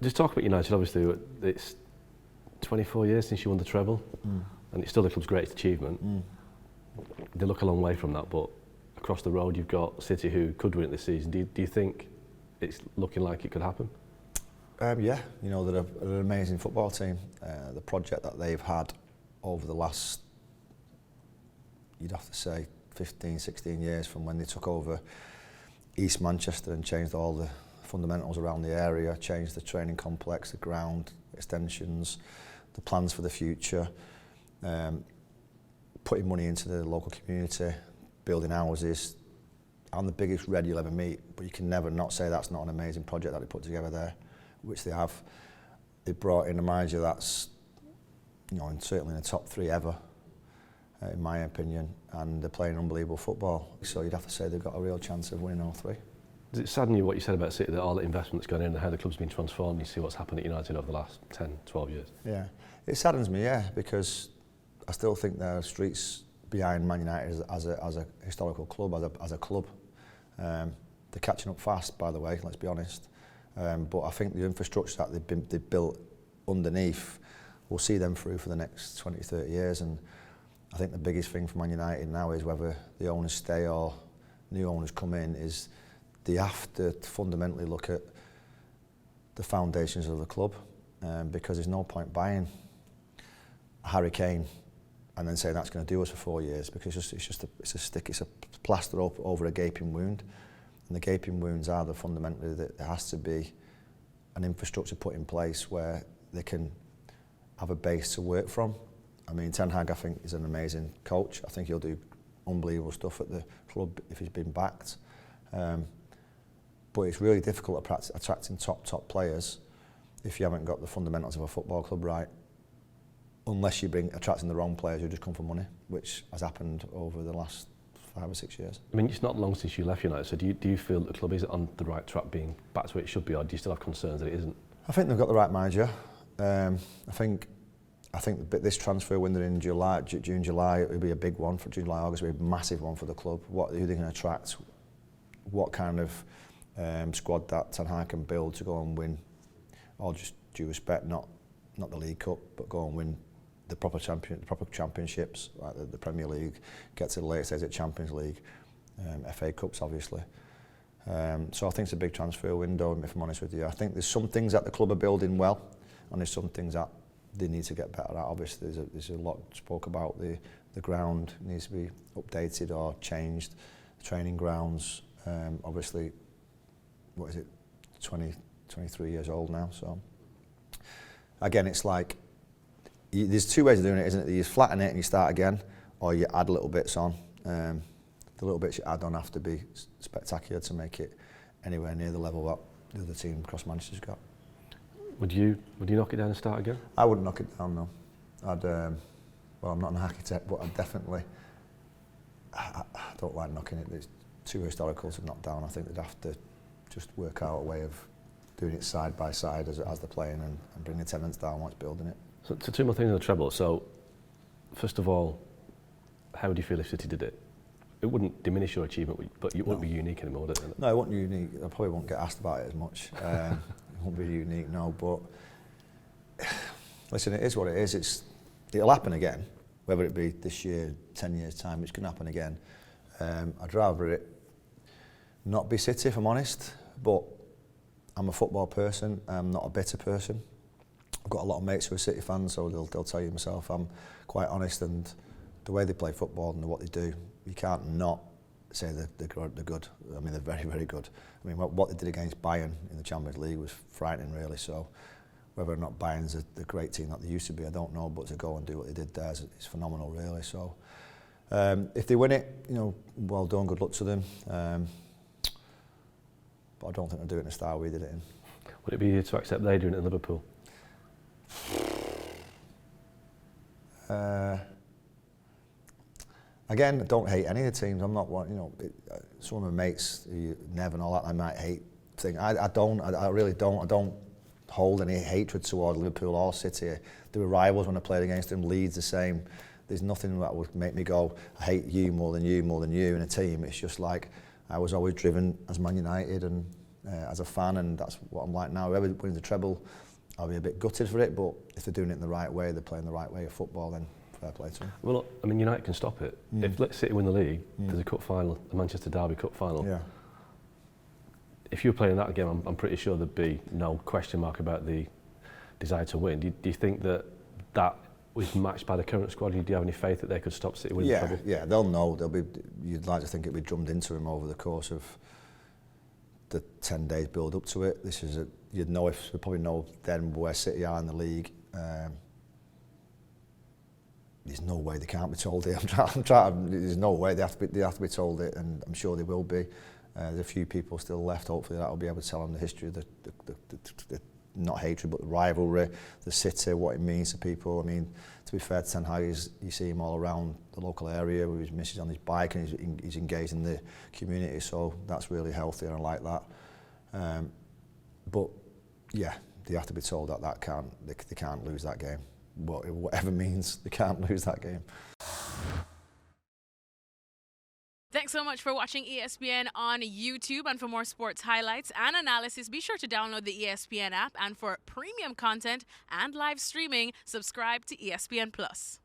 Just talk about United. Obviously, it's 24 years since you won the treble, and it's still the club's greatest achievement. They look a long way from that, but across the road you've got City, who could win it this season. Do you think it's looking like it could happen? Yeah, you know, they're an amazing football team. The project that they've had over the last, you'd have to say, 15, 16 years from when they took over East Manchester and changed all the fundamentals around the area, changed the training complex, the ground, extensions, the plans for the future, putting money into the local community, building houses. I'm the biggest red you'll ever meet, but you can never not say that's not an amazing project that they put together there, which they have. They brought in a manager that's, you know, and certainly in the top 3 ever, in my opinion, and they're playing unbelievable football. So you'd have to say they've got a real chance of winning all 3. Does it sadden you what you said about City, that all the investment that's gone in and how the club's been transformed? You see what's happened at United over the last 10, 12 years. Yeah, it saddens me, yeah, because I still think there are streets behind Man United as a historical club, as a club. They're catching up fast, by the way, let's be honest. But I think the infrastructure that they've built underneath will see them through for the next 20, 30 years. And I think the biggest thing for Man United now is whether the owners stay or new owners come in, is they have to fundamentally look at the foundations of the club, because there's no point buying Harry Kane and then saying that's going to do us for 4 years, because it's a plaster up over a gaping wound, and the gaping wounds are that fundamentally that there has to be an infrastructure put in place where they can have a base to work from. I mean, Ten Hag, I think, is an amazing coach. I think he'll do unbelievable stuff at the club if he's been backed. But it's really difficult attracting top players if you haven't got the fundamentals of a football club right, unless you attracting the wrong players who just come for money, which has happened over the last 5 or 6 years. I mean, it's not long since you left United, so do you feel that the club is on the right track, being back to where it should be, or do you still have concerns that it isn't? I think they've got the right manager. I think this transfer window in June, July, it will be a big one for July, August. It will be a massive one for the club. Who they can attract, what kind of squad that Ten Hag can build to go and win, all just due respect, not the League Cup, but go and win the proper championships, like the Premier League, get to the late stage at Champions League, FA Cups obviously. So I think it's a big transfer window, if I'm honest with you. I think there's some things that the club are building well, and there's some things that they need to get better at. Obviously there's a lot spoke about the ground needs to be updated or changed, the training grounds, obviously, what is it, 23 years old now, so again it's like there's 2 ways of doing it, isn't it? You flatten it and you start again, or you add little bits on. The little bits you add on have to be spectacular to make it anywhere near the level that the other team across Manchester's got. Would you knock it down and start again? I wouldn't knock it down, no. Well, I'm not an architect, but I don't like knocking it. There's too historical to knock down. I think they'd have to just work out a way of doing it side by side as they're playing, and bring the tenants down while it's building it. So 2 more things on the treble. So, first of all, how would you feel if City did it? It wouldn't diminish your achievement, but it wouldn't be unique anymore, would it? No, it wouldn't be unique. I probably won't get asked about it as much. It won't be unique, no. But listen, it is what it is. It'll happen again, whether it be this year, 10 years' time. It's going to happen again. I'd rather it not be City, if I'm honest. But I'm a football person. I'm not a bitter person. I've got a lot of mates who are City fans, so they'll tell you myself. I'm quite honest, and the way they play football and what they do, you can't not say they're good. I mean, they're very, very good. I mean, what they did against Bayern in the Champions League was frightening, really. So whether or not Bayern's the great team that they used to be, I don't know. But to go and do what they did there is phenomenal, really. So if they win it, you know, well done, good luck to them. But I don't think they'll do it in the style we did it in. Would it be easier to accept they're doing it in Liverpool? Again, I don't hate any of the teams. I'm not one, you know, some of my mates, Nev and all that, I might hate. I really don't. I don't hold any hatred toward Liverpool or City. They were rivals when I played against them. Leeds the same. There's nothing that would make me go, I hate you more than you in a team. It's just like I was always driven as Man United, and as a fan, and that's what I'm like now. Whoever wins the treble, I'll be a bit gutted for it, but if they're doing it in the right way, they're playing the right way of football, then fair play to them. Well, look, I mean, United can stop it. If let's City win the league, there's a cup final, the Manchester Derby Cup final. Yeah. If you were playing that game, I'm pretty sure there'd be no question mark about the desire to win. Do you think that was matched by the current squad? Do you have any faith that they could stop City winning the treble? Yeah, they'll know. You'd like to think it'd be drummed into them over the course of the 10 days build up to it. You'd probably know then where City are in the league. There's no way they can't be told it. There's no way they have to be told it, and I'm sure they will be. There's a few people still left. Hopefully that'll be able to tell them the history of the not hatred but the rivalry, the city, what it means to people. I mean, to be fair to Ten Hag, you see him all around the local area with his missus on his bike, and he's engaged in the community, so that's really healthy, and I like that. But yeah, they have to be told that they can't lose that game. Whatever means, they can't lose that game. Thanks so much for watching ESPN on YouTube, and for more sports highlights and analysis, be sure to download the ESPN app, and for premium content and live streaming, subscribe to ESPN Plus.